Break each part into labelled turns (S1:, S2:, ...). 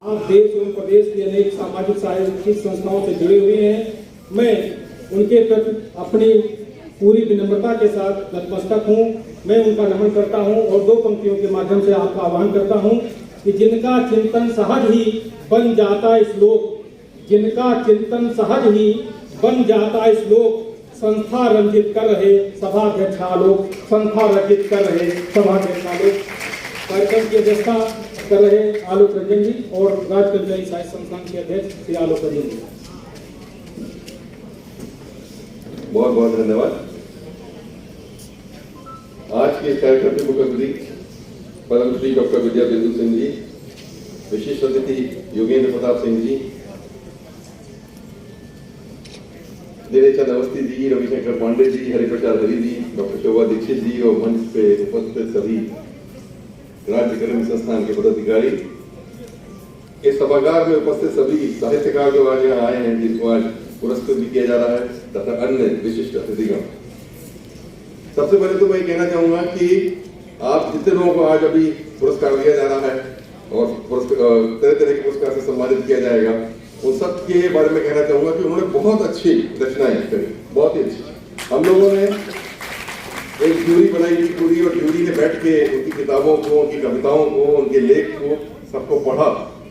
S1: आप देश एवं प्रदेश की अनेक सामाजिक साहित्यिक संस्थाओं से जुड़े हुए हैं। मैं उनके प्रति अपनी पूरी विनम्रता के साथ नतमस्तक हूँ। मैं उनका नमन करता हूँ और दो पंक्तियों के माध्यम से आपका आह्वान करता हूँ कि जिनका चिंतन सहज ही बन जाता है श्लोक, जिनका चिंतन सहज ही बन जाता है श्लोक, संस्था रंजित कर रहे सभाध्यक्ष आलोक, संस्था रंजित कर रहे सभाध्यक्ष आलोक। कार्यक्रम की अध्यक्षता कर रहे आलोक रंजन जी और राजकल्याणी साहित्य संस्थान के अध्यक्ष श्री आलोक रंजन जी।
S2: बहुत बहुत धन्यवाद। आज के इस कार्यक्रम के मुख्य अतिथि पद्मश्री डॉक्टर विद्या बिंदु सिंह जी, विशिष्ट अतिथि योगेंद्र प्रताप सिंह जी, दिनेशचंद अवस्थी जी, रविशंकर पांडे जी, हरिप्रसाद हरि जी, डॉक्टर शोभा दीक्षित जी और मंच पे उपस्थित सभी राज्य कल्याण संस्थान के पदाधिकारी, इस सभागार में उपस्थित सभी साहित्यकार जो आज यहाँ आए हैं, जिनको आज पुरस्कृत भी किया जा रहा है, तथा अन्य विशिष्ट अतिथिगण। सबसे पहले तो मैं कहना चाहूंगा कि आप जितने लोगों को आज अभी पुरस्कार दिया जा रहा है और तरह तरह के पुरस्कार से सम्मानित किया जाएगा, उन सब के बारे में कहना चाहूंगा कि उन्होंने बहुत अच्छी रचनाएं करी, बहुत ही अच्छी। हम लोगों ने एक ज्यूरी बनाई थी पूरी, और ज्यूरी ने बैठ के उनकी किताबों को, उनकी कविताओं को, उनके लेख को सबको पढ़ा,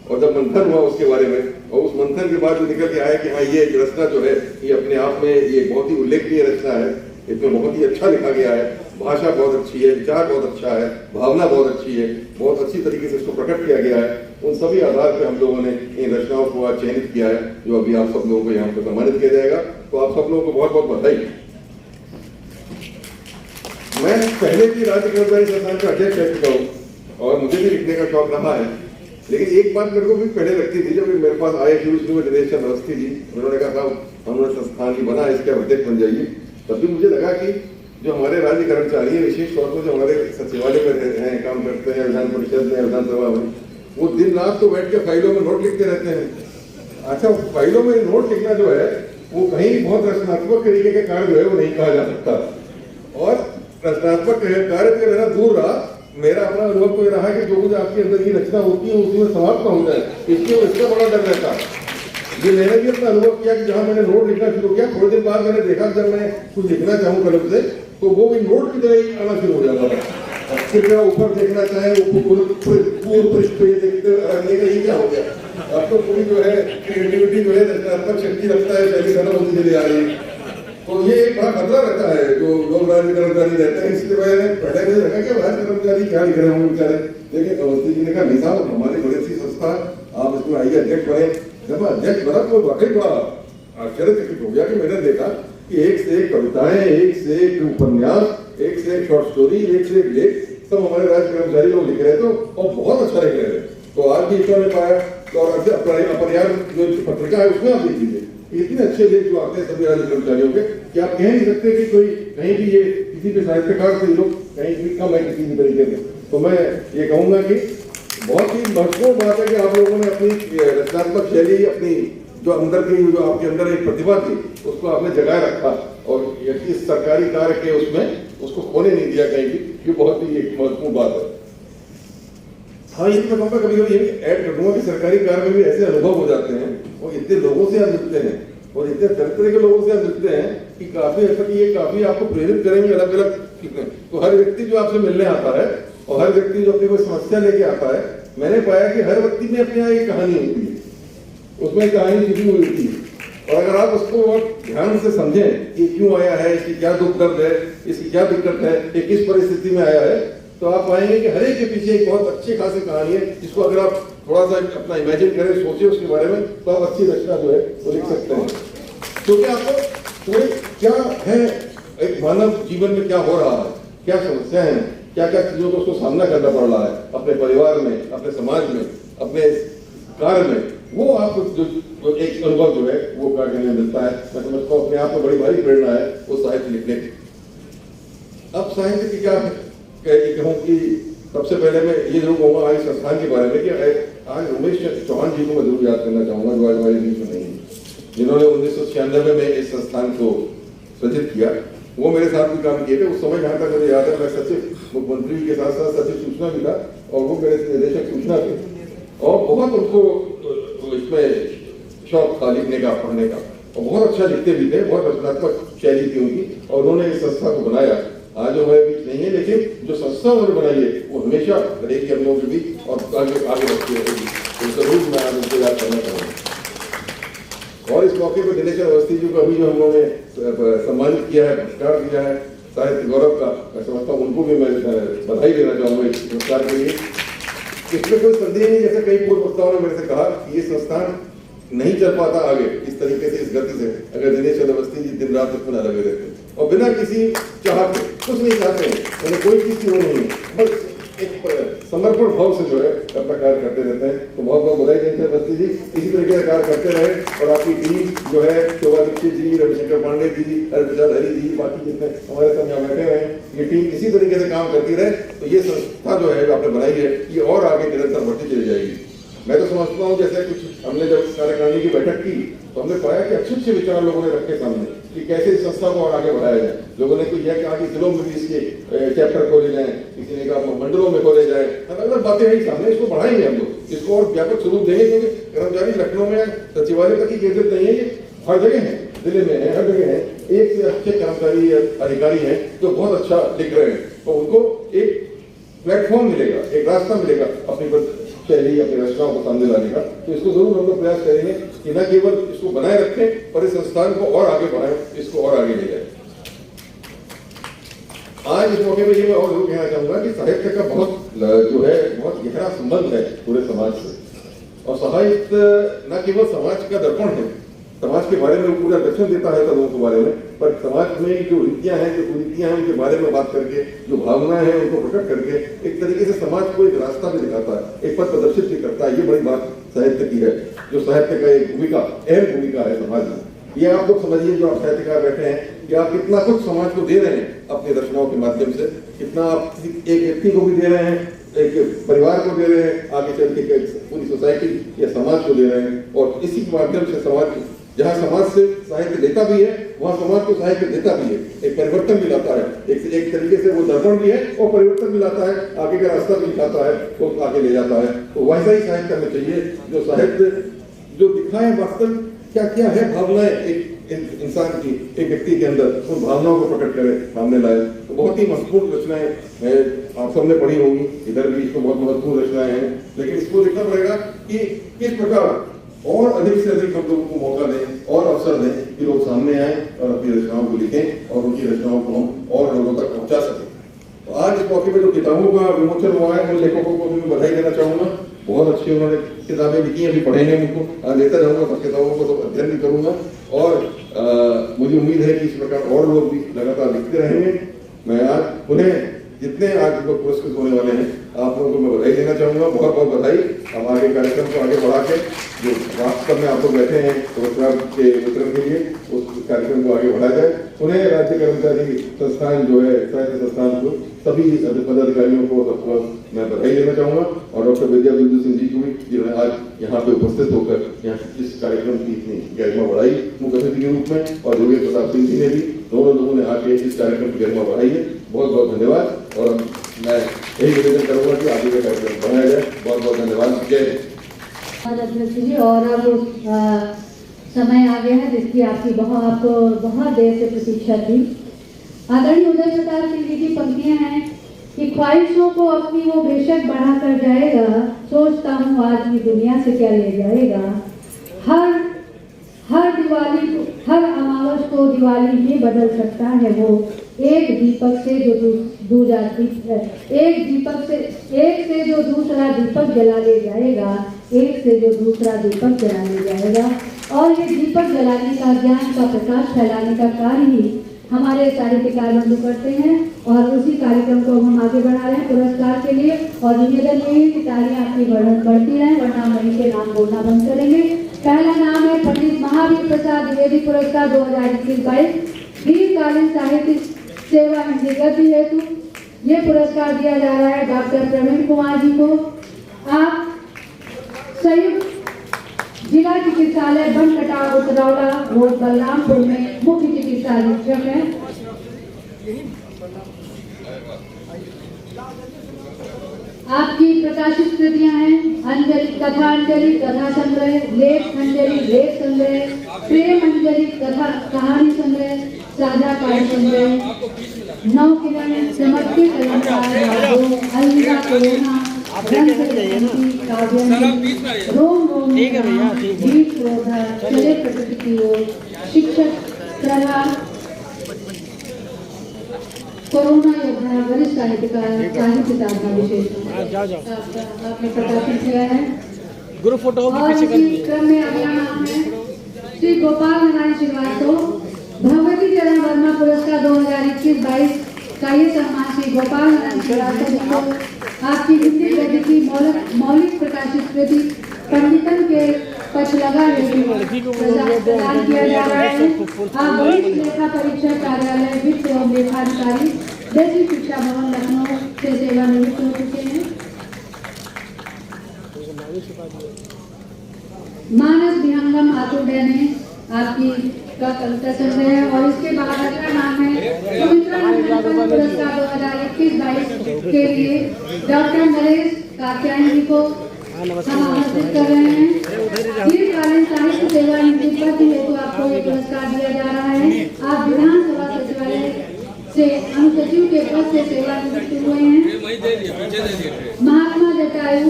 S2: और जब मंथन हुआ उसके बारे में, और उस मंथन के बाद जो निकल के आया कि हाँ ये रचना जो है ये अपने आप में ये बहुत ही उल्लेखनीय रचना है, इसमें बहुत ही अच्छा लिखा गया है, भाषा बहुत अच्छी है, विचार बहुत अच्छा है, भावना बहुत अच्छी है, बहुत अच्छी तरीके से इसको प्रकट किया गया है। उन सभी आधार पर हम लोगों ने इन रचनाओं को आज चयनित किया है, जो अभी आप सब लोगों को यहाँ पर सम्मानित किया जाएगा। तो आप सब लोगों को बहुत बहुत बधाई। मैं पहले भी राज्य कर्मचारी संस्थान का अध्यक्ष रह चुका हूँ और मुझे भी लिखने का शौक रहा है, लेकिन एक बात मेरे को भी पहले लगती थी, जब मेरे पास आए शुरू में दिनेशचंद अवस्थी जी, उन्होंने कहा था हमारा संस्थान ही बना, इसके अध्यक्ष बन जाइए, तब भी मुझे लगा कि जो हमारे राज्य कर्मचारी है, विशेष तौर पर जो हमारे सचिवालय में हैं, काम करते हैं, विधान परिषद में, विधानसभा में, वो दिन रात तो बैठ के फाइलों में नोट लिखते रहते हैं। अच्छा, फाइलों में नोट लिखना जो है वो कहीं बहुत रचनात्मक तरीके के कार्य जो है वो नहीं कहा जा सकता, और रचनात्मक कार्य के रहना दूर रहा। मेरा अपना अनुभव तो ये रहा कि जो कुछ आपके अंदर की रचना होती है उसी में समाप्त हो जाए, इसका बड़ा डर रहता है। ये मैंने भी अपना अनुभव किया कि जहाँ मैंने नोट लिखना शुरू किया, थोड़ी देर बाद मैंने देखा जब मैं कुछ लिखना चाहूँ कलम से, तो वो भी नोट की तरह ही आना शुरू हो जाता है। फिर मैं ऊपर देखना चाहे देखते क्या हो गया। अब तो पूरी जो है क्रिएटिविटी जो है रचनात्मक शक्ति रखता है, पहले खत्म होती चली आ रही है। तो ये एक बड़ा खतरा रहता है जो लोग राज्य कर्मचारी रहते हैं। इसलिए मैंने पहले मुझे लगा कि राज्य कर्मचारी क्या लिख रहे होंगे बेचारे, लेकिन अवस्थी जी ने कहा नहीं साहब, हमारी बड़ी सी संस्था, आप इसमें आइए अध्यक्ष बने। जब मैं अध्यक्ष बना तो वाकई बड़ा आश्चर्यचकित हो गया कि मैंने देखा कि एक से एक कविताएं, एक से एक उपन्यास, एक से एक शॉर्ट स्टोरी, एक से एक लेख सब हमारे राज्य कर्मचारी लोग लिख रहे थे और बहुत अच्छा लिख रहे थे। तो आज भी ईश्वर ने पाया। तो अपरिहार जो पत्रिका है उसमें आप देख लीजिए, इतने अच्छे लेख जो आते हैं सभी राज्य कर्मचारियों के कि आप कह नहीं सकते कि कोई कहीं भी ये किसी भी साहित्यकार से लोग कहीं भी कम है किसी भी तरीके से। तो मैं ये कहूंगा कि बहुत ही महत्वपूर्ण बात है कि आप लोगों ने अपनी रचनात्मक शैली, अपनी जो अंदर की जो आपके अंदर एक प्रतिभा थी उसको आपने जगाए रखा, और इस सरकारी कार्य के उसमें उसको खोने नहीं दिया कहीं भी। ये बहुत ही एक महत्वपूर्ण बात है। हाँ, ये मैं कहूँगा कभी कभी ये ऐड कर दूंगा कि सरकारी कार्य में भी ऐसे अनुभव हो जाते हैं, और इतने लोगों से आप मिलते हैं और इतने तरह तरह के लोगों से आप मिलते हैं कि काफी ऐसा कि ये काफी आपको प्रेरित करेंगे अलग अलग। तो हर व्यक्ति जो आपसे मिलने आता है और हर व्यक्ति जो अपनी कोई समस्या लेके आता है, मैंने पाया कि हर व्यक्ति में अपने यहाँ एक कहानी होती है, उसमें कहानी छुपी हुई होती है। और अगर आप उसको बहुत ध्यान से समझें कि क्यों आया है, इसकी क्या दुख दर्द है, इसकी क्या दिक्कत है, ये किस परिस्थिति में आया है, तो आप पाएंगे कि हर एक के पीछे एक बहुत अच्छी खासी कहानी है, जिसको अगर आप थोड़ा सा अपना इमेजिन करें, सोचें उसके बारे में, तो आप अच्छी रचना जो है वो लिख सकते हैं। क्योंकि आपको थोड़ी क्या है, एक मानव जीवन में क्या हो रहा है, क्या समस्या है, क्या क्या चीजों को उसको सामना करना पड़ रहा है अपने परिवार में, अपने समाज में, अपने कार्य में, वो आपको जो एक अनुभव जो है वो करने में मिलता है। मैं समझता हूँ अपने आप में बड़ी भारी प्रेरणा है वो साहित्य लिखने की। अब साहित्य की क्या कहूँ कि सबसे पहले मैं ये जरूर कहूँगा आज संस्थान के बारे में कि आज उमेश चौहान जी को मैं जरूर याद करना चाहूंगा, जो आज हमारे बीच में नहीं है, जिन्होंने 1996 में इस संस्थान को सृजित किया। वो मेरे साथ भी काम किए थे उस समय, जहाँ तक मुझे याद है मैं सचिव मुख्यमंत्री के साथ साथ सचिव सूचना भी था, और वो मेरे निदेशक सूचना थे, और बहुत उनको उसमें शौक था लिखने का, पढ़ने का, और बहुत अच्छा लिखते भी थे, बहुत रचनात्मक शैली थी उनकी, और उन्होंने इस संस्था को बनाया। आज हमारे बीच नहीं है, लेकिन जो संस्था उन्होंने बनाई है वो हमेशा रहेगी हम लोगों के बीच और आगे बढ़ती रहेगी। तो जरूर मैं आज उनको याद करना चाहूँगा। और इस मौके पर दिनेश अवस्थी जी को अभी जो हम लोगों ने सम्मानित किया है, पुरस्कार दिया है साहित्य गौरव का, मैं समझता हूँ उनको भी मैं बधाई देना चाहूँगा इस पुरस्कार के लिए। इसमें कोई संदेह नहीं, जैसे कई पूर्व वक्ताओं ने मेरे से कहा कि ये संस्थान नहीं चल पाता आगे इस तरीके से, इस गति से, अगर दिनेश अवस्थी जी दिन रात इसमें लगे रहते और बिना किसी चाहत के, कुछ नहीं चाहते हैं, उन्हें कोई चीज की वो नहीं है, बस एक समर्पण भाव से जो है अपना कार्य करते रहते हैं। तो बहुत बहुत बधाई दिनेश अवस्थी जी, इसी तरीके से कार्य करते रहे। और आपकी टीम जो है, शोभा दीक्षित जी, रविशंकर पांडे जी, हरप्रसाद हरी जी, बाकी जितने हमारे साथ यहाँ बैठे हुए हैं, ये टीम इसी तरीके से काम करती रहे तो ये संस्था जो है आपने बनाई है ये और आगे निरंतर बढ़ती चली जाएगी। मैं तो समझता हूँ जैसे कुछ हमने जब कार्यकारिणी की बैठक की तो हमने पाया कि अच्छे अच्छे विचार लोगों ने रखे सामने कि कैसे इस संस्था को और आगे बढ़ाया जाए। लोगों ने तो यह कहा कि जिलों में भी इसके चैप्टर खोले जाए, किसी ने कहा मंडलों में खोले जाए, अलग अलग बातें आई सामने, इसको बढ़ाएंगे हम लोग, इसको और व्यापक स्वरूप देंगे, क्योंकि कर्मचारी लखनऊ में सचिवालय तक ही केंद्रित नहीं है, ये हर जगह है, जिले में है, हर जगह है। एक से अच्छे कर्मचारी अधिकारी हैं जो बहुत अच्छा लिख रहे हैं, तो उनको एक प्लेटफॉर्म मिलेगा, एक रास्ता मिलेगा अपनी शैली, अपनी रचनाओं को सामने लाने का। तो इसको जरूर हम लोग प्रयास करेंगे कि न केवल इसको बनाए रखें पर इस संस्थान को और आगे बढ़ाएं, इसको और आगे ले जाए। आज इस मौके पर ये मैं और जरूर कहना चाहूंगा कि साहित्य का बहुत जो है बहुत गहरा संबंध है पूरे समाज से, और साहित्य न केवल समाज का दर्पण है, समाज के बारे में पूरा दर्शन देता है लोगों के बारे में, पर समाज में जो रीतियां हैं, जो कुरीतियां हैं, उनके बारे में बात करके, जो भावनाएं हैं उनको प्रकट करके एक तरीके से समाज को एक रास्ता भी दिखाता है, एक पथ प्रदर्शित भी करता है। ये बड़ी बात साहित्य की है, जो साहित्य का एक भूमिका, अहम भूमिका है समाज में। ये आप लोग समझिए जो आप साहित्यकार बैठे हैं कि आप कितना कुछ समाज को दे रहे हैं अपनी रचनाओं के माध्यम से, कितना आप एक व्यक्ति को भी दे रहे हैं, एक परिवार को दे रहे हैं, आगे चल के पूरी सोसाइटी या समाज को दे रहे हैं। और इसी के माध्यम से समाज, जहाँ समाज से साहित्य लेता भी है वहाँ समाज को साहित्य देता भी है, एक परिवर्तन भी लाता है, एक तरीके से वो दर्पण भी है और परिवर्तन भी लाता है, आगे का रास्ता भी दिखाता है, तो आगे ले जाता है। तो वैसा ही साहित्य हमें चाहिए, जो साहित्य जो दिखाए वास्तव क्या क्या है भावनाएं एक इंसान की, एक व्यक्ति के अंदर, उन भावनाओं को प्रकट करे, सामने लाए। तो बहुत ही महत्वपूर्ण रचनाएं आप सबने पढ़ी होंगी, इधर भी इसको बहुत महत्वपूर्ण रचनाएं हैं, लेकिन इसको देखना पड़ेगा कि किस प्रकार और अधिक से अधिक हम लोगों को मौका दें और अवसर दें कि लोग सामने आए और अपनी रचनाओं को लिखें और उनकी रचनाओं को हम और लोगों तक पहुंचा सकें। तो आज इस मौके पर जो किताबों का विमोचन हुआ है, उन लेखकों को भी मैं बधाई देना चाहूंगा। बहुत अच्छी उन्होंने किताबें लिखी हैं, अभी पढ़ेंगे उनको, लेता जाऊंगा किताबों को, तो अध्ययन भी करूंगा और मुझे उम्मीद है कि इस प्रकार और लोग भी लगातार लिखते रहेंगे। मैं आज उन्हें जितने आज लोग पुरस्कृत होने वाले हैं आप लोगों को मैं बधाई देना चाहूंगा, बहुत बहुत बधाई। हम आगे कार्यक्रम को आगे बढ़ा के जो वास्तव में आप लोग बैठे हैं पुरस्कार के वितरण के लिए, उस कार्यक्रम को आगे बढ़ाया जाए। उन्हें राज्य कर्मचारी संस्थान जो है, साहित्य संस्थान को, सभी पदाधिकारियों को सबको मैं बधाई देना चाहूंगा और डॉक्टर विद्या बिंदु सिंह जी को भी, जिन्होंने आज यहाँ पे उपस्थित होकर यहाँ इस कार्यक्रम की इतनी गरिमा बढ़ाई मुख्य अतिथि के रूप में, और योगेश प्रताप सिंह जी ने भी, दोनों लोगों ने आके इस कार्यक्रम की गरिमा बढ़ाई है। बहुत बहुत धन्यवाद और मैं यही निवेदन करूंगा कि आगे का कार्यक्रम बनाया जाए। बहुत बहुत धन्यवाद। जय
S3: अध्यक्ष जी। और अब समय आ गया है जिसकी आपको बहुत देर से प्रतीक्षा थी। आदरणीय उदय प्रताप सिंह जी की पंक्तियां हैं कि ख्वाहिशों को अपनी वो बेशक बढ़ा कर जाएगा, सोचता हूँ आज की दुनिया से क्या ले जाएगा। हर दिवाली को, हर अमावस को दिवाली में बदल सकता है वो, एक दीपक से जो दूसरा दीपक जला ले जाएगा, एक से जो दूसरा दीपक जला ले जाएगा। और ये दीपक जलाने का, ज्ञान का प्रकाश फैलाने का कार्य ही हमारे साहित्यकार बंधु करते हैं और उसी कार्यक्रम को हम आगे बढ़ा रहे हैं पुरस्कार के लिए। और निवेदन ये है कि तालियां आपकी बढ़ती रहें, वरना हम वहीं के नाम बोलना बंद करेंगे। पहला नाम है पंडित महावीर प्रसाद द्विवेदी पुरस्कार 2021-22 दीर्घकालीन साहित्यिक सेवा हिंदी गद्य हेतु। ये पुरस्कार दिया जा रहा है डॉक्टर प्रवीण कुमार जी को। आप संयुक्त जिला चिकित्सालय बनकटाव उतरौला रोड बलरामपुर में मुख्य चिकित्सा अधीक्षक हैं। आपकी प्रकाशित कृतियां हैं अंजलि, कथा संग्रह, लेख संग्रह, प्रेम अंजलि, कहानी संग्रह, साझा कार्य संग्रह, नौ किरण, चमत्कृत अलंकार, अलविदा कोरोना, रोम गीत रोधा, चले प्रकृति की ओर, शिक्षक प्रभाव, कोरोना योद्धा, वरिष्ठ साहित्यकार, साहित्य साधना विशेष आपने प्रकाशित किया है।
S4: ग्रुप फोटो
S3: और इसी क्रम में अगला नाम है श्री गोपाल नारायण श्रीवास्तव, भगवती चरण वर्मा पुरस्कार 2021-22 का ये सम्मान श्री गोपाल नारायण श्रीवास्तव जी को आपकी हिंदी गद्य की मौलिक प्रकाशित कृति पंडितन के पक्ष लगा प्रदान किया जा रहा है। आप वरिष्ठ लेखा परीक्षक कार्यालय वित्त एवं लेखाधिकारी देशी शिक्षा भवन लखनऊ से सेवानिवृत्त हो चुके हैं। मानस विहंगम आतुर्य ने आपकी का कविता संग्रह है। और इसके बाद अगला नाम है सुमित्रा नंदन पुरस्कार 2021-22 के लिए डॉक्टर नरेश कात्यायन जी को हम आमंत्रित कर रहे हैं। दीर्घकालीन साहित्य सेवा निवृत्ति हेतु आपको ये पुरस्कार दिया जा रहा है। आप विधानसभा सचिवालय से अनुसचिव के पद से सेवानिवृत्त हुए हैं। महात्मा जटायु,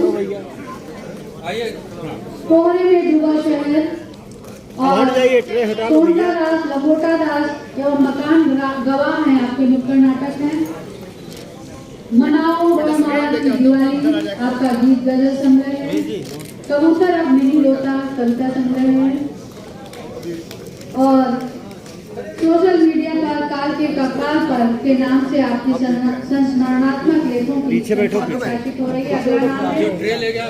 S3: कोहरे में डूबा शहर और कोटा दास, लंगोटा दास एवं मकान गवाह हैं आपके नुक्कड़ नाटक हैं। मनाओ बड़माला की दिवाली आपका गीत गजल संग्रह है। कबूतर अब नहीं रोता कविता संग्रह है। और सोशल मीडिया का काल के कपाल पर के नाम से आपकी संस्मरणात्मक लेखों की प्रकाशित हो रही है। अगला नाम है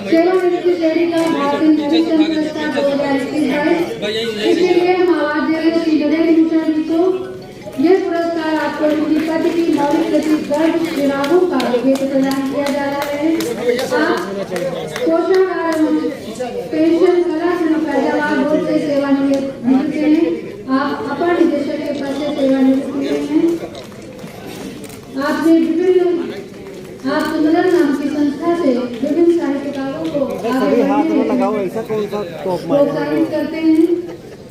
S3: सेवानिवृत्ति श्रेणी का भारतीय नवीन पुरस्कार 2021-22। इसके लिए हम आवाज दे रहे हैं श्री नरेंद्र भूषण जी को। यह पुरस्कार आपको उनकी पद की मौलिक कृति गर्भ चुनावों का हेतु प्रदान किया जा रहा है। आप कोषागार पेंशन कला पैदावार बोर्ड से सेवानिवृत्त हैं। आप अपर निदेशक के पद से सेवानिवृत्त हुए हैं। आपने आप सुंदरम नाम की संस्था से विभिन्न साहित्यकारों को प्रोत्साहित करते हैं।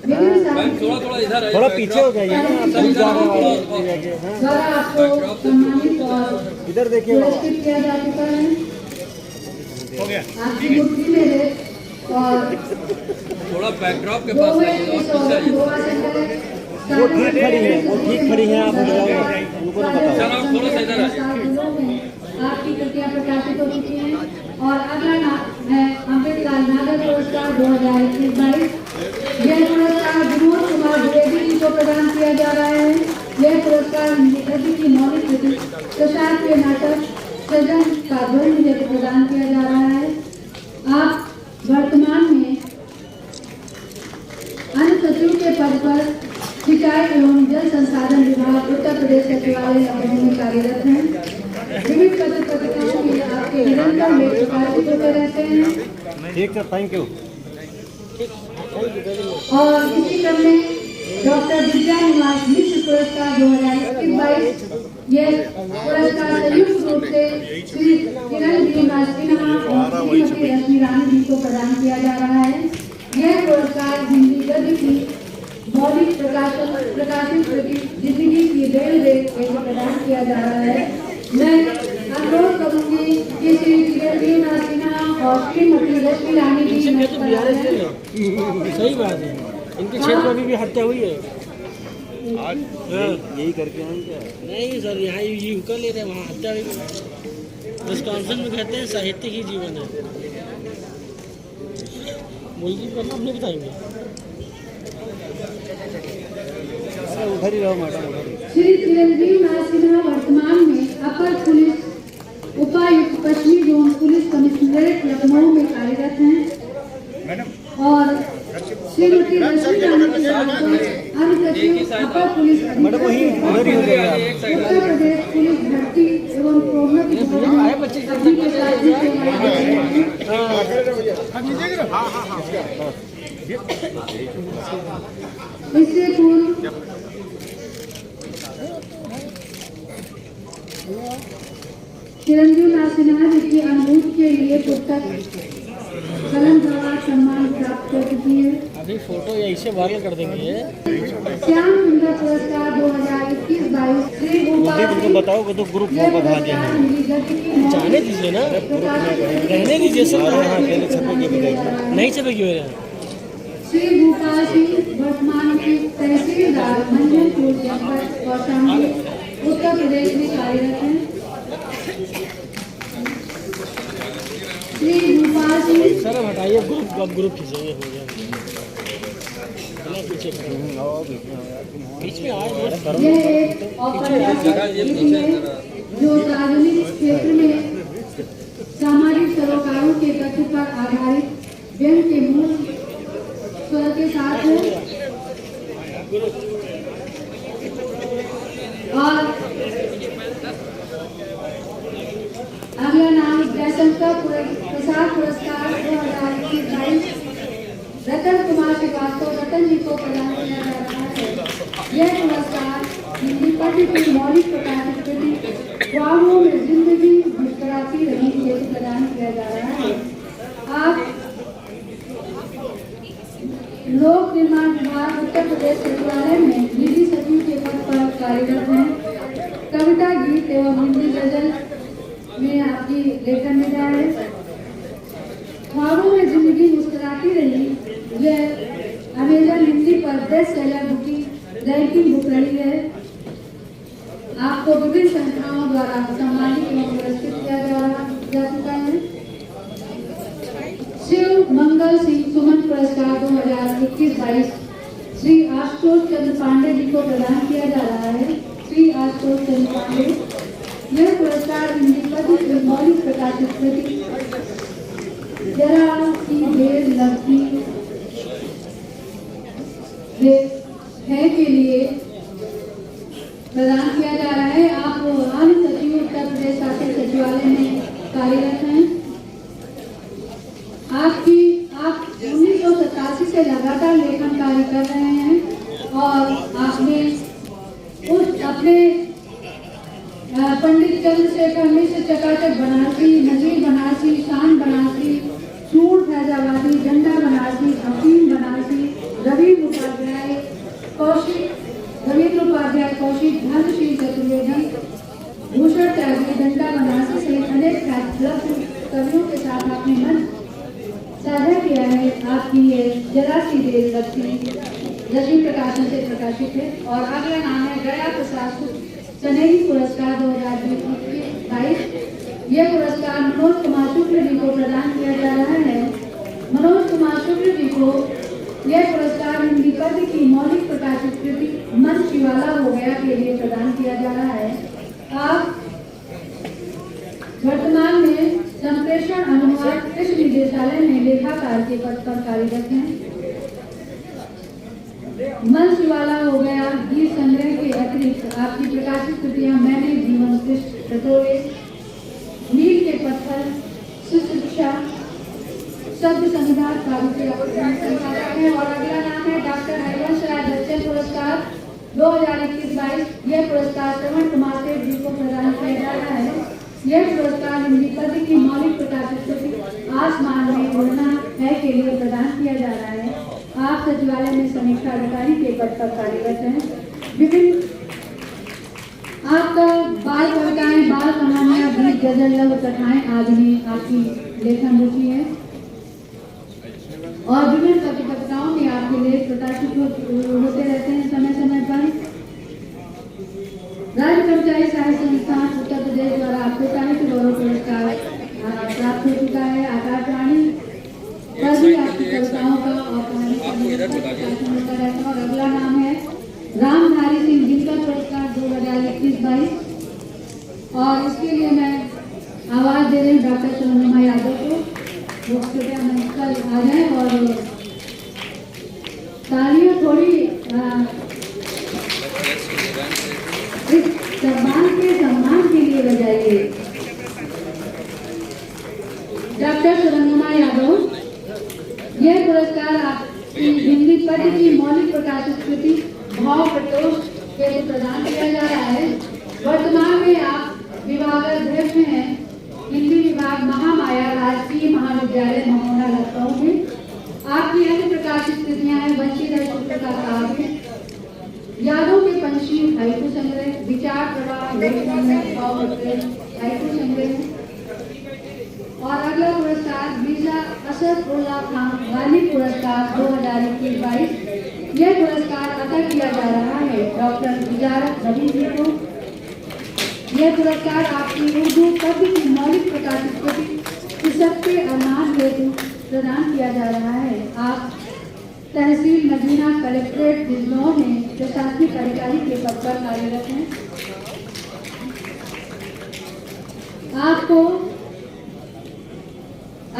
S4: थोड़ा पीछे हो जाइए ना,
S3: आपको सम्मानित और
S4: इधर देखिए
S3: पुरस्कृत किया जा चुका है। आपकी मुट्ठी में है और
S5: थोड़ा बैकड्रॉप के पास आइए और पीछे आइए।
S4: वो ठीक खड़ी है, आप उनको ना बताओ।
S5: चलो थोड़ा सा इधर आइए।
S3: आपकी कृतियां प्रकाशित हो चुकी हैं। और अगला नाम है अमृतलाल नागर पुरस्कार 2021-22। यह पुरस्कार विनोद कुमार द्विवेदी जी को प्रदान किया जा रहा है। यह पुरस्कार हिंदी की मौलिक कृति प्रसाद के नाटक सजन का ध्वनि हेतु प्रदान किया जा रहा है। आप वर्तमान में अन्य सचिव के पद पर सिंचाई एवं जल संसाधन विभाग उत्तर प्रदेश सचिवालय लखनऊ में कार्यरत हैं। विभिन्न पत्र पत्रिकाओं में आपके निरंतर लेख प्रकाशित होते रहते हैं।
S4: ठीक है, थैंक यू।
S3: और इसी क्रम में डॉक्टर विद्या निवास मिश्र पुरस्कार 2021-22। यह पुरस्कार संयुक्त रूप से श्री किरण निवास सिन्हा और श्रीमती रश्मि रानी जी को प्रदान किया जा रहा है। यह पुरस्कार हिंदी गद्य की मौलिक प्रकाशित कृति जिंदगी की रेल हेतु प्रदान किया जा रहा है। मैं अनुरोध करूंगी कि श्री किरण निवास सिन्हा और श्रीमती रश्मि रानी जी
S4: सही बात है, इनके क्षेत्र में भी हत्या हुई है। आज यही करके आए क्या? नहीं सर, यहाँ यूका ले रहे हैं, वहाँ हत्या हुई। विस्कॉन्सिन में कहते हैं साहित्य ही जीवन है। मुल्की करना अपने बताएंगे। उधर ही रहो मैडम, उधर ही।
S3: श्री चिरंजीव नाथ सिन्हा वर्तमान में अपर पुलिस उपायुक्त पश्चिमी जोन पुलिस कमिश्नरेट लखनऊ में कार्यरत हैं। और श्रीमती रश्मि रानी के अन्य सचिव अपर पुलिस उत्तर प्रदेश पुलिस भर्ती एवं प्रोन्नति इससे पूर्व चिरंजीव नाथ सिन्हा जी की अनुभूति के लिए पुस्तक कलम प्रवाह सम्मान प्राप्त कर चुकी है।
S4: अभी फोटो ऐसे वायरल कर देंगे।
S3: श्याम सुंदर पुरस्कार 2021-22 श्री
S4: उनको बताओ कि तो ग्रुप में बता दिया है। जाने दीजिए ना, रहने दीजिए सब। नहीं छपेगी मेरे यहाँ।
S3: श्री भूपाल सिंह वर्तमान के तहसीलदार मंजनपुर जनपद कौशाम्बी उत्तर प्रदेश में कार्यरत हैं। श्री भूपाल सिंह
S4: सर हटाइए ग्रुप, अब ग्रुप खींचेंगे हो गया। पीछे बीच में आए।
S3: यह एक औपचारिक है जो सार्वजनिक क्षेत्र में सामाजिक सरोकारों के तथ्य पर आधारित व्यंग के मूल स्वर के साथ है और अगला नाम जयशंकर प्रसाद पुरस्कार 2021-22 रतन कुमार श्रीवास्तव रतन जी को प्रदान किया जा रहा है। यह पुरस्कार हिंदी पद्य की मौलिक प्रकाशित कृति ख्वाबों में जिंदगी मुस्कुराती रही को प्रदान किया जा रहा है। आप लोक निर्माण विभाग उत्तर प्रदेश सचिवालय में निधि सचिव के पद पर कार्यरत हैं। कविता गीत एवं हिंदी गजल में आपकी लेखन में है। ख्वाबों में जिंदगी मुस्कुराती रही यह अमेजन हिंदी पर बेस्ट सेलर बुक की रैंकिंग बुक रही है। आपको विभिन्न संस्थाओं द्वारा सम्मानित एवं पुरस्कृत किया जा चुका है। शिव मंगल सिंह सुमन पुरस्कार 2021-22 श्री आशुतोष चंद्र पांडे जी को प्रदान किया जा रहा है। श्री आशुतोष चंद्र पांडे, यह पुरस्कार हिंदी पद्य की मौलिक प्रकाशित कृति जरा सी देर लगती है के लिए प्रदान किया जा रहा है। आप अन्य सचिव उत्तर प्रदेश शासन सचिवालय में कार्यरत हैं। आप 1987 से लगातार लेखन कार्य कर रहे हैं और आपने उस अपने पंडित चंद्रशेखर मिश्र चकाचक बनारसी, नजीर बनारसी, शान बनारसी, सूर फैजाबादी, झंडा बनारसी, हकीम बनारसी, रविंद्र उपाध्याय कौशिक, धनश्री चतुर्वेदी, भूषण त्यागी, डंडा बनारसी सहित अनेक कवियों के साथ आपने मंच साझा किया है। आपकी ये जरा सी देर लगती रश्मि प्रकाशन से प्रकाशित है। और अगला नाम है गया प्रसाद सनेही पुरस्कार 2022। यह पुरस्कार मनोज कुमार शुक्ल जी को प्रदान किया जा रहा है। मनोज कुमार शुक्ल जी को यह पुरस्कार हिंदी पद्य की मौलिक प्रकाशित कृति मन शिवाला हो गया के लिए प्रदान किया जा रहा है। आप वर्तमान में संप्रेषण अनुवाद कृषि निदेशालय में लेखाकार के पद पर कार्यरत हैं। मन शिवाला हो गया गीत संग्रह के अतिरिक्त आपकी प्रकाशित कृतियां मैंने जीवन कृष्ण टटोरे, नील के पत्थर, सुशिक्षा, शब्द संविधा काव्य है। और अगला नाम है डॉक्टर हरिवंश राय बच्चन पुरस्कार 2021-22। यह पुरस्कार श्रवण कुमार सेठ जी को प्रदान किया जा रहा है। यह पुरस्कार हिंदी पद्य की मौलिक प्रकाशित कृति आसमान में उड़ना है के लिए प्रदान किया जा रहा है। आप सचिवालय में समीक्षा अधिकारी के पद पर कार्यरत हैं। विभिन्न आपका बाल कविताएं, बाल कहानियां, गीत, गजल, लघु कथाएं आदि में आपकी लेखन रुचि है और विभिन्न पत्रिकाओं में आपके लेख प्रकाशित होते रहते हैं समय समय पर। राज्य कर्मचारी साहित्य संस्थान उत्तर प्रदेश द्वारा आपको साहित्य गौरव पुरस्कार प्राप्त हो चुका है। आकाशवाणी पर भी आपकी कविताओं का और प्रकाशन होता रहता है। और अगला नाम है रामधारी सिंह दिनकर पुरस्कार 2021-22 और इसके लिए मैं आवाज दे रही हूँ डॉक्टर चंद्रमा यादव को। वो कृपया मंच पर आ जाए और तालियां थोड़ी इस सम्मान के लिए बजाइए। डॉक्टर चंद्रमा यादव, यह पुरस्कार आपकी हिंदी पद्य की मौलिक प्रकाशित कृति भाव प्रतोष के लिए प्रदान किया जा रहा है। वर्तमान में आप विभागाध्यक्ष हैं हिंदी विभाग महामाया राजकीय महाविद्यालय ममोना लखनऊ में। आपकी अन्य प्रकाशित कृतियां हैं बंशीधर शुक्ल का काव्य, यादों के पंछी हाइकू संग्रह, विचार प्रवाह हाइकू संग्रह। और अगला पुरस्कार मिर्जा असदुल्ला खान गांधी पुरस्कार 2021-22। यह पुरस्कार अदा किया जा रहा है डॉक्टर विजारत रवि जी को। यह पुरस्कार आपकी उर्दू कवि की मौलिक प्रकाशित कृति के अरमान हेतु प्रदान किया जा रहा है। आप तहसील मदीना कलेक्ट्रेट बिजनौर में प्रशासनिक अधिकारी के पद पर कार्यरत हैं। आपको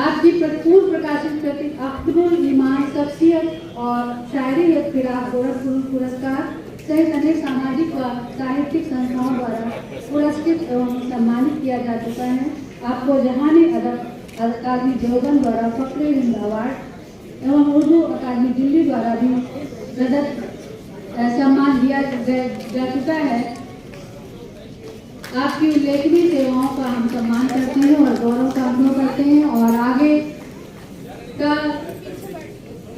S3: आपकी पूर्व प्रकाशित कृति अब्दुल ईमान शख्सियत और शायरी खिलाफ गोरखपुर पुरस्कार सहित अनेक सामाजिक व साहित्यिक संस्थाओं द्वारा पुरस्कृत एवं सम्मानित किया जा चुका है। आपको जहानी अदब अकादमी देवबंद द्वारा फखरे हिंद अवार्ड एवं उर्दू अकादमी दिल्ली द्वारा भी प्रदत्त सम्मान दिया जा चुका है। आपकी उल्लेखनीय सेवाओं का हम सम्मान करते हैं और गौरव का अनुभव करते हैं। और आगे का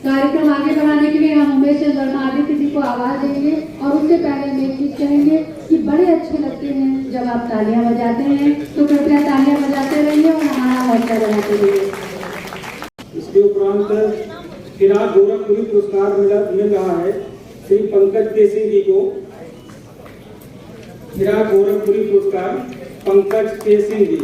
S3: कार्यक्रम आगे बढ़ाने के लिए हम उमेश चंद्र वर्मा आदित्य जी को आवाज देंगे। और उससे पहले हम एक चीज कहेंगे कि बड़े अच्छे लगते हैं जब आप तालियां बजाते हैं, तो कृपया तालियां बजाते रहिए और हमारा हौसला बढ़ाते रहिए।
S1: इसके उपरांत फिराक गोरखपुरी पुरस्कार मिल रहा है श्री पंकज के सिंह जी को। फिराक गोरखपुरी पुरस्कार पंकज के सिंह जी।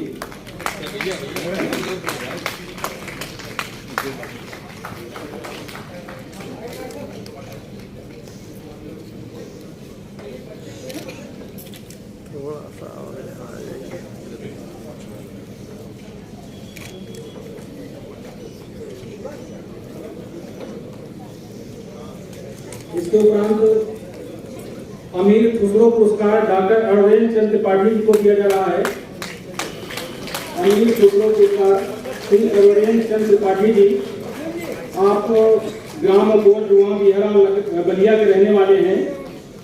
S1: इसके उपरांत अमीर खुसरो पुरस्कार डॉक्टर अरविंद चंद्र त्रिपाठी जी को दिया जा रहा है। अमीर खुसरो पुरस्कार श्री अरविंद चंद्र त्रिपाठी जी, आप ग्राम कोट जुआ बिहार बलिया के रहने वाले हैं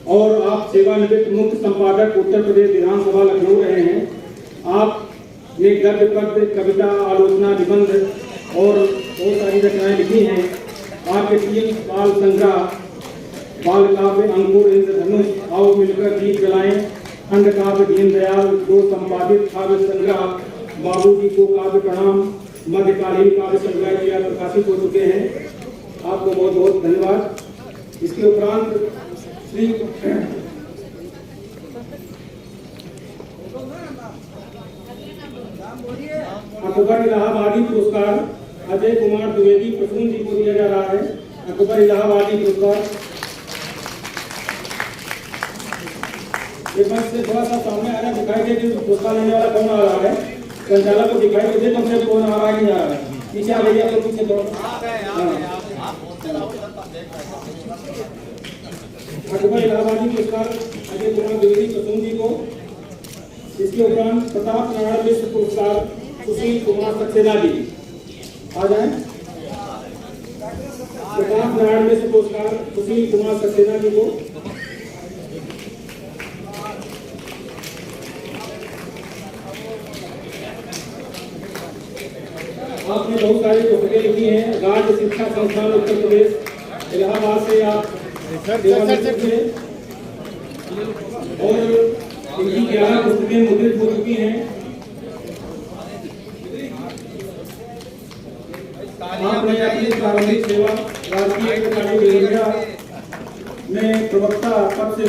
S1: और आप सेवानिवृत्त मुख्य संपादक उत्तर प्रदेश विधानसभा लखनऊ रहे हैं। आपने गद्य पद्य कविता आलोचना निबंध और बहुत सारी रचनाएं लिखी हैं। आपके 3 बाल संग्रह बाल काव्य अंकुर इंद्रधनुष, आओ मिलकर दीप जलाएं, खंड काव्य दीनदयाल, 2 संपादित काव्य संग्रह बाबूजी को काव्य प्रणाम, मध्यकालीन काव्य संग्रह किया प्रकाशित हो चुके हैं। आपको बहुत बहुत धन्यवाद। इसके उपरांत श्री अकबर इलाहाबादी पुरस्कार अजय कुमार द्विवेदी प्रसून जी को दिया जा रहा है। अकबर इलाहाबादी पुरस्कार। ये बस से थोड़ा सा सामने आना दिखाई दे कि पुरस्कार लेने वाला कौन आ रहा है। संचालक को दिखाई दे कम से कौन आ रहा है, नहीं आ रहा है। पीछे आ जाइए, तो पीछे दो अकबर इलाहाबादी पुरस्कार अजय कुमार द्विवेदी प्रसून जी को। इसके उपरांत प्रताप नारायण मिश्र पुरस्कार सुशील कुमार सक्सेना जी आ जाए। प्रताप नारायण मिश्र पुरस्कार सुशील कुमार सक्सेना जी को। आपने बहुत सारी पुस्तकें लिखी हैं। राज्य शिक्षा संस्थान उत्तर प्रदेश इलाहाबाद से आप सेवानिवृत्त हैं और इनकी 11 पुस्तकें मुद्रित हो चुकी हैं। आपने अपनी प्रारंभिक सेवा राजकीय में प्रवक्ता पद से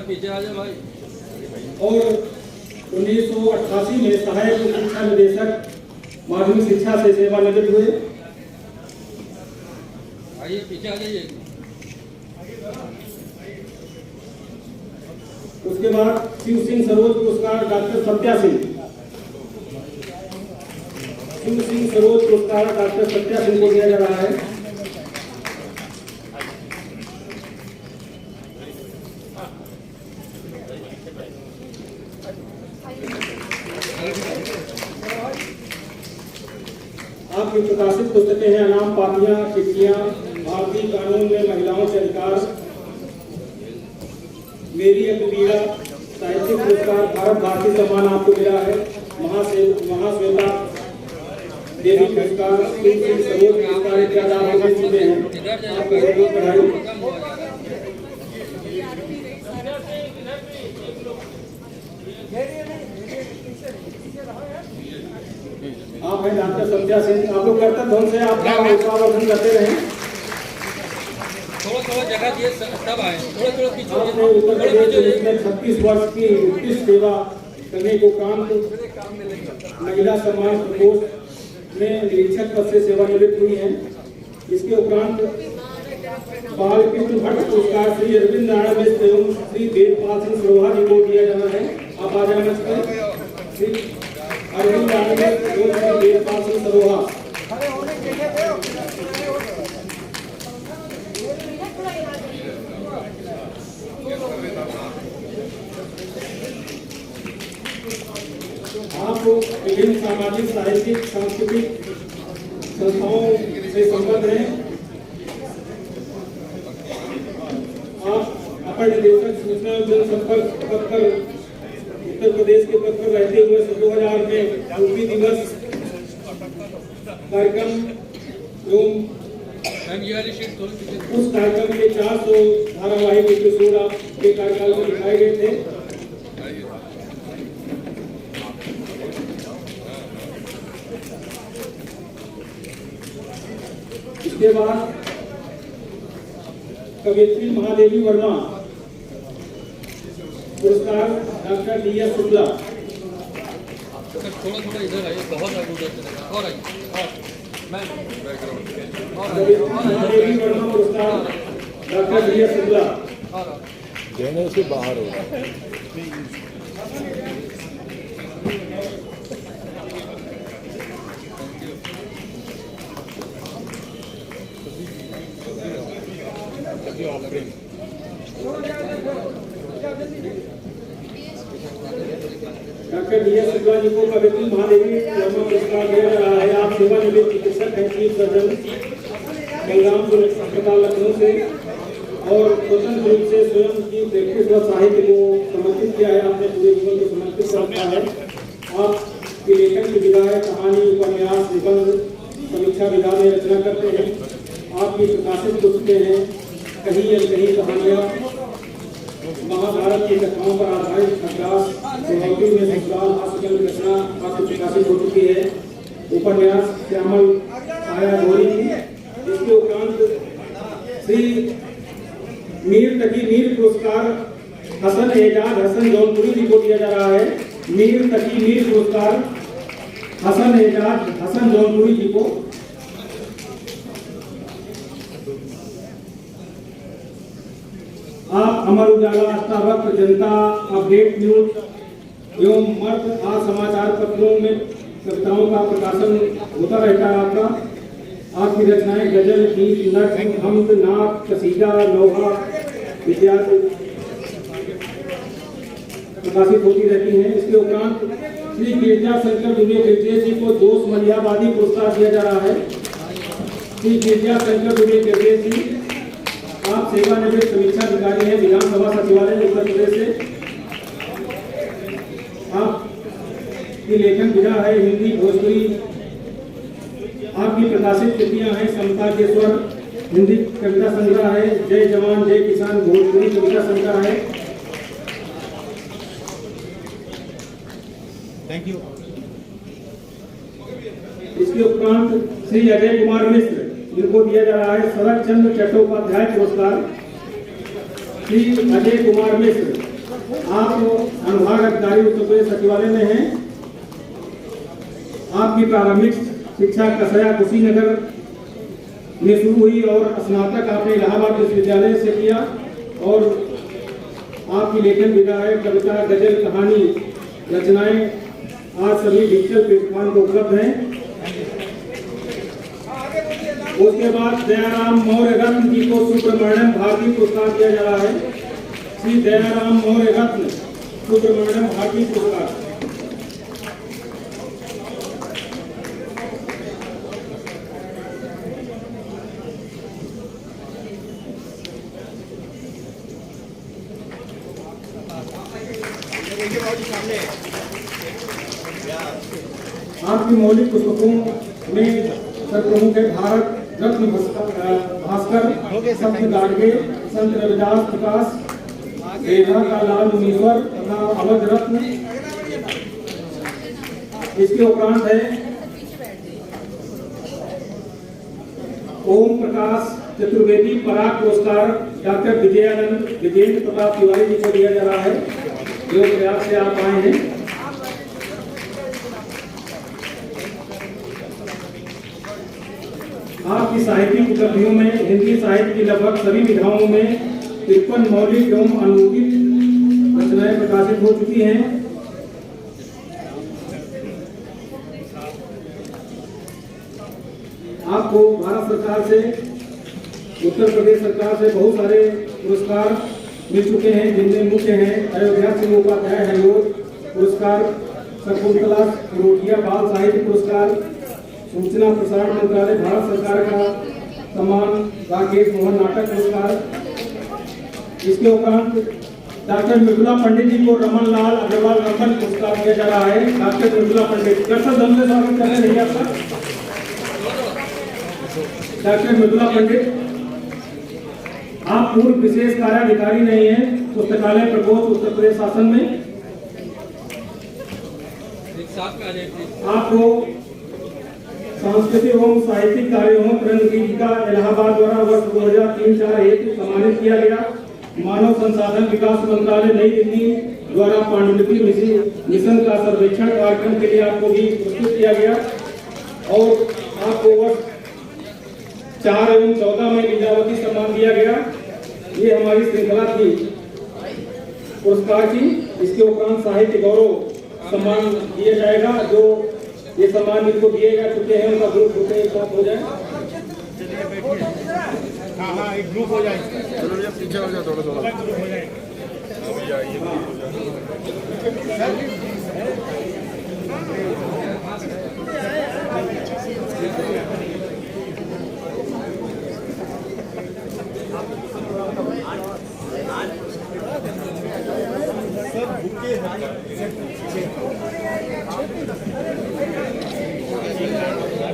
S5: पीछे आ जाए भाई।
S1: और 1988 में सहायक शिक्षा निदेशक माध्यमिक शिक्षा से सेवानिवृत्त हुए।
S5: आइए पीछे आ जाइए।
S1: उसके बाद शिव सिंह सरोज पुरस्कार डॉक्टर सत्या सिंह। शिव सिंह सरोज पुरस्कार डॉक्टर सत्या सिंह को दिया जा रहा है। आपकी प्रकाशित पुस्तकें हैं अनाम पातियां, चिट्ठियां, भारतीय कानून में महिलाओं के अधिकार, मेरी अपनी पीड़ा, साहित्यिक पुरस्कार भारत भारती सम्मान आपको मिला है। महाश्वेता देवी पुरस्कार, सर्वोच्च पुरस्कार इत्यादि आपको मिल चुके हैं। आपको बहुत बधाई। आप हैं डॉक्टर संध्या सिंह, आप लोग कर्तव्य ढंग से आपका उत्साहवर्धन करते रहे।
S5: थोड़ा जगह दिए सब आए, थोड़ा पीछे
S1: आपने उत्तर प्रदेश पुलिस में 36 वर्ष की उत्कृष्ट सेवा करने को काम महिला समाज प्रकोष्ठ में निरीक्षक पद से सेवानिवृत्त हुई हैं। इसके उपरांत बाल कृष्ण भट्ट पुरस्कार श्री अरविंद नारायण मिश्र एवं श्री वेदपाल सिंह सरोहा जी को दिया जाना है। आप आ जाना श्री अरविंद नारायण मिश्र एवं श्री वेदपाल सिंह सरोहा। आप विभिन्न सामाजिक, साहित्यिक, सांस्कृतिक संस्थाओं से संबद्ध हैं। आप अपर निदेशक सूचना एवं जनसंपर्क पद पर उत्तर प्रदेश के पद पर रहते हुए 2000 में यूपी दिवस कार्यक्रम एवं उस कार्यक्रम के 400 धारावाहिक एपिसोड आपके कार्यकाल में दिखाए गए थे। इसके बाद कवियत्री महादेवी वर्मा पुरस्कार डॉक्टर डी.एस. शुक्ला।
S5: थोड़ा इधर आइए, बहुत आगे उधर और आइए।
S1: महादेवी वर्मा पुरस्कार डॉक्टर डी.एस. शुक्ला।
S6: देने से बाहर हो
S1: डॉक्टर डी.एस. शुक्ला जी को कवियत्री महादेवी वर्मा पुरस्कार दिया जा रहा है। आप सेवानिवृत्त चिकित्सक हैं, चीफ सर्जन बलरामपुर अस्पताल लखनऊ से, और स्वतंत्र रूप से स्वयं की प्रैक्टिस व साहित्य को समर्पित किया है। आपने पूरे जीवन को समर्पित कर रखा है। आपकी लेखन की विधा है कहानी, उपन्यास, निबंध, समीक्षा विधा में रचना करते हैं। आपकी प्रकाशित पुस्तकें हैं कहीं या कहीं कहानियाँ, महाभारत की कथाओं पर आधारित खटकास, सोहागी में ससुराल, हास्यकल रचना आपकी प्रकाशित हो चुकी है। उपन्यास श्यामल छाया गोरी की। इसके उपरांत श्री मीर तकी मीर पुरस्कार हसन एजाज हसन जौनपुरी जी को दिया जा रहा है। मीर तकी मीर पुरस्कार हसन एजाज हसन जौनपुरी जी को। आप अमर उजाला, आस्था वक्त, जनता, अपडेट न्यूज एवं मर्द आज समाचार पत्रों में कविताओं का प्रकाशन होता रहता है। आपकी रचनाएं गजल, गीत, नट, हमद, नाक, कसीदा, लोहा इत्यादि प्रकाशित होती रहती हैं। इसके उपरांत श्री गिरजा शंकर दुबे गिरजे जी को दोष मलियाबादी पुरस्कार दिया जा रहा है। श्री गिरजा शंकर दुबे गिरजे जी, आप सेवानिवृत्त समीक्षा अधिकारी हैं, विधानसभा सचिवालय उत्तर प्रदेश से। आपकी लेखन विधा है हिंदी, भोजपुरी। आपकी प्रकाशित कृतियां हैं समता के स्वर हिंदी कविता संग्रह है, जय जवान जय किसान भोजपुरी कविता संग्रह है।
S6: Thank you.
S1: इसके उपरांत श्री अजय कुमार मिश्र, जिनको दिया जा रहा है शरद चंद्र चट्टोपाध्याय पुरस्कार। श्री अजय कुमार मिश्र, आप अनुभाग अधिकारी उत्तर प्रदेश सचिवालय में हैं। आपकी प्रारंभिक शिक्षा कसया कुशीनगर में शुरू हुई और स्नातक आपने इलाहाबाद विश्वविद्यालय से किया। और आपकी लेखन विधा है कविता, गजल, कहानी, रचनाएं आज सभी डिजिटल प्लेटफॉर्म पर उपलब्ध हैं। उसके बाद दयाराम मौर्य रत्न जी को सुब्रमण्यम भारती पुरस्कार दिया जा रहा है। श्री दयाराम मौर्य रत्न सुब्रमण्यम भारती पुरस्कार। आपकी मौलिक पुस्तकों में सर प्रमुख है भारत रत्न भास्कर, संत गाडगे, संत रविदास प्रकाश, वेदा का लाल मुनीश्वर तथा अवध रत्न। इसके उपरांत है ओम प्रकाश चतुर्वेदी पराग पुरस्कार डॉक्टर विजयानंद विजेंद्र प्रताप तिवारी जी को दिया जा रहा है, जो प्रयास से आप आए हैं। आपकी साहित्यिक उपलब्धियों में हिंदी साहित्य की लगभग सभी विधाओं में 53 मौलिक एवं अनुदित रचनाएं प्रकाशित हो चुकी हैं। आपको भारत सरकार से, उत्तर प्रदेश सरकार से बहुत सारे पुरस्कार मिल चुके हैं, जिनमें मुख्य हैं अयोध्या सिंह उपाध्याय हरिओम पुरस्कार, शकुंतला रोटिया बाल साहित्य पुरस्कार, सूचना प्रसारण मंत्रालय भारत सरकार का सम्मान राकेश मोहन नाटक पुरस्कार। इसके उपरांत डॉक्टर मृदुला पंडित जी को रमन लाल अग्रवाल रमन पुरस्कार दिया जा रहा है। डॉक्टर मृदुला पंडित दर्शक दल में स्वागत करते हैं आपका। डॉक्टर मृदुला पंडित, आप पूर्व विशेष कार्याधिकारी नहीं हैं पुस्तकालय प्रकोष्ठ उत्तर प्रदेश शासन में। आपको सांस्कृतिक एवं साहित्यिक कार्यों प्रणदीपिका इलाहाबाद द्वारा वर्ष 2003-04 हेतु सम्मानित किया गया। मानव संसाधन विकास मंत्रालय नई दिल्ली द्वारा पांडुलिपि मिशन का सर्वेक्षण कार्यक्रम के लिए आपको भी पुरस्कृत किया गया और आपको वर्ष 4 एवं 14 में लीलावती सम्मान दिया गया। ये हमारी श्रृंखला थी पुरस्कार की। इसके उपरांत साहित्य गौरव सम्मान दिया जाएगा। जो ये सम्मान इनको दिए जा चुके हैं उनका ग्रुप होते एक साथ हो जाए। हाँ, एक ग्रुप हो जाए। चलो भैया पीछे हो जाए थोड़ा हो जाए।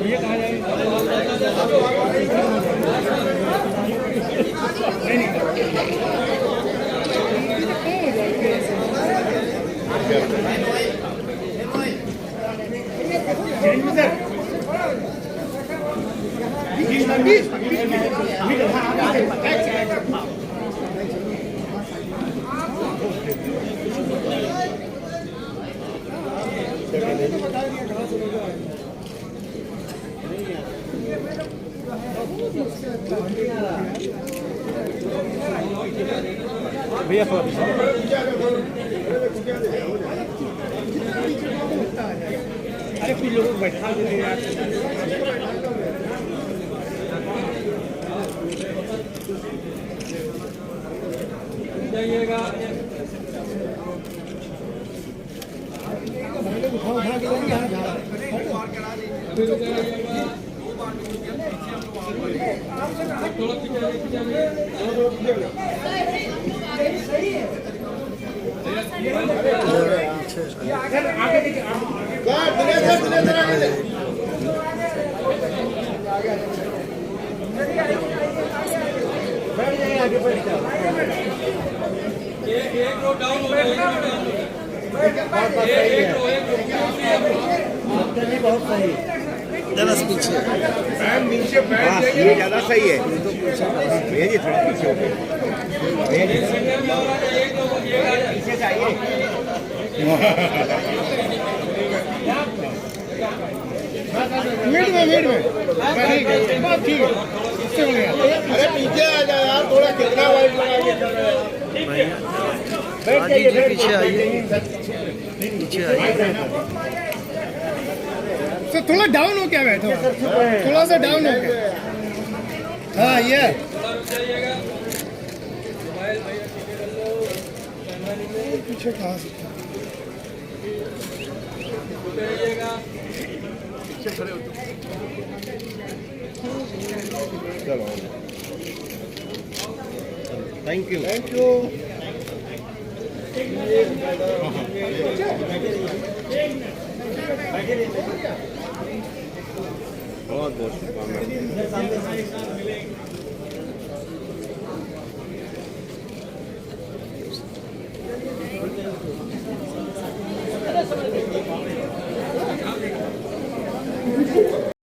S1: ये कहा जाए भैया अरे कुछ लोगों को बैठा देते यार। जाइएगा एक रो डाउन हो गया। बहुत सही जरा पीछे नीचे बैठ जाइए। ये ज्यादा सही है। भेजिए थोड़ा पीछे पीछे चाहिए। मिनट में ठीक है। अरे पीछे आ जाए यार, थोड़ा कितना वाइड लगा के चल रहा है। बैठ जाइए, पीछे आइए, पीछे आइए। तो थोड़ा डाउन हो क्या बैठो, थोड़ा सा डाउन हो क्या। हाँ ये पीछे कहाँ से खड़े हो। चलो थैंक यू।
S6: बहुत बहुत शुभकामनाएं।